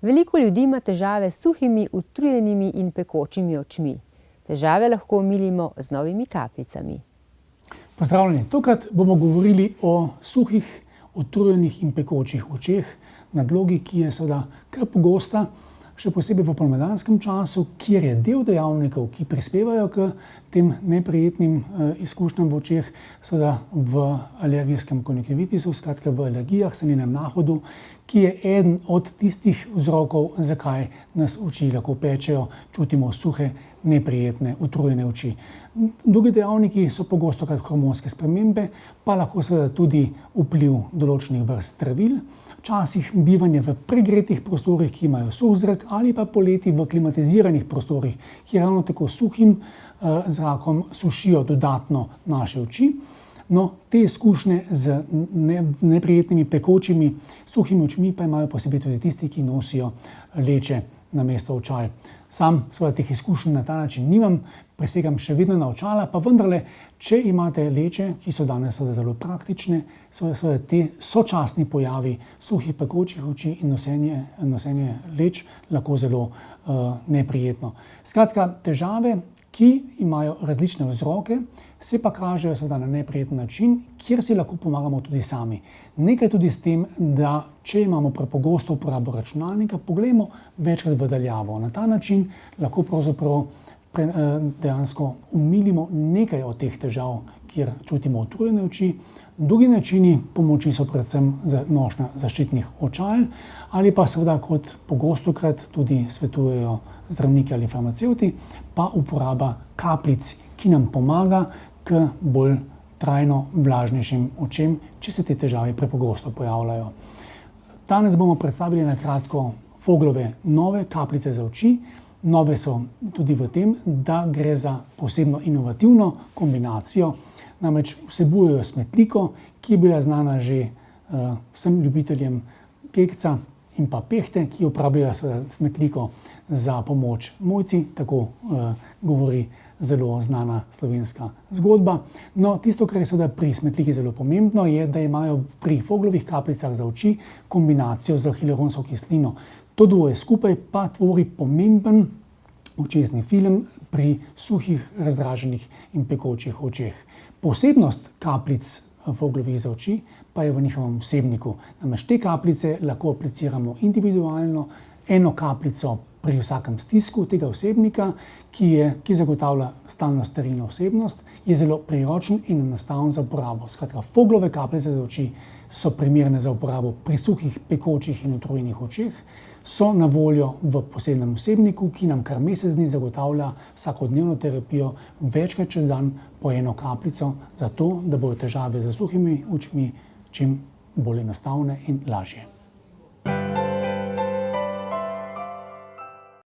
Veliko ljudi ima težave s suhimi, utrujenimi in pekočimi očmi. Težave lahko omilimo z novimi kapljicami. Pozdravljeni! Tokrat bomo govorili o suhih, utrujenih in pekočih očeh, nadlogi, ki je seveda kar pogosta, še posebej v pomladanskem času, kjer je del dejavnikov, ki prispevajo k tem neprijetnim izkušnjam v očeh, seveda v alergijskem konjunktivitisu, skratka v alergijah, senenem nahodu, ki je eden od tistih vzrokov, zakaj nas oči lahko pečejo, čutimo suhe, neprijetne, utrujene oči. Drugi dejavniki so pogostokrat hormonske spremembe, pa lahko seveda tudi vpliv določenih vrst zdravil, včasih bivanje v pregretih prostorih, ki imajo suh zrak, ali pa poleti v klimatiziranih prostorih, ki ravno tako suhim zrakom sušijo dodatno naše oči. No, te izkušnje z neprijetnimi, pekočimi, suhimi očmi pa imajo posebej tudi tisti, ki nosijo leče namesto očal. Sam seveda teh izkušenj na ta način nimam, presegam še vedno na očala, pa vendarle, če imate leče, ki so danes seveda zelo praktične, so seveda te sočasni pojavi suhih, pekočih oči in nosenje leč lahko zelo neprijetno. Skratka, težave, ki imajo različne vzroke, se pa kažejo seveda na neprijeten način, kjer si lahko pomagamo tudi sami. Nekaj tudi s tem, da če imamo prepogosto uporabo računalnika, poglejmo večkrat v daljavo. Na ta način lahko pravzaprav dejansko omilimo nekaj od teh težav, kjer čutimo utrujene oči. Drugi načini pomoči so predvsem nošnja zaščitnih očal ali pa seveda, kot pogostokrat tudi svetujejo zdravniki ali farmacevti, pa uporaba kapljic, ki nam pomaga k bolj trajno vlažnejšim očem, če se te težave prepogosto pojavljajo. Danes bomo predstavili na kratko Voglove nove kapljice za oči. Nove so tudi v tem, da gre za posebno inovativno kombinacijo, namreč vsebujejo smetliko, ki je bila znana že vsem ljubiteljem kekca in pa pehte, ki uporabljajo seveda smetliko za pomoč mojci, tako govori zelo znana slovenska zgodba. No, tisto, kar je seveda pri smetliki zelo pomembno, je, da imajo pri Voglovih kapljicah za oči kombinacijo z hialuronsko kislino. To dvoje skupaj pa tvori pomemben očesni film pri suhih, razdraženih in pekočih očeh. Posebnost kapljic Voglovih za oči pa je v njihovem vsebniku. Namreč te kapljice lahko apliciramo individualno, eno kapljico pri vsakem stisku tega vsebnika, ki zagotavlja stalno sterilno vsebnost, je zelo priročen in enostaven za uporabo. Skratka, Voglove kapljice za oči so primerne za uporabo pri suhih, pekočih in utrujenih očeh, so na voljo v posebnem vsebniku, ki nam kar mesec dni zagotavlja vsakodnevno terapijo večkrat čez dan po eno kapljico, zato da bodo težave z suhimi očmi čim bolj enostavne in lažje.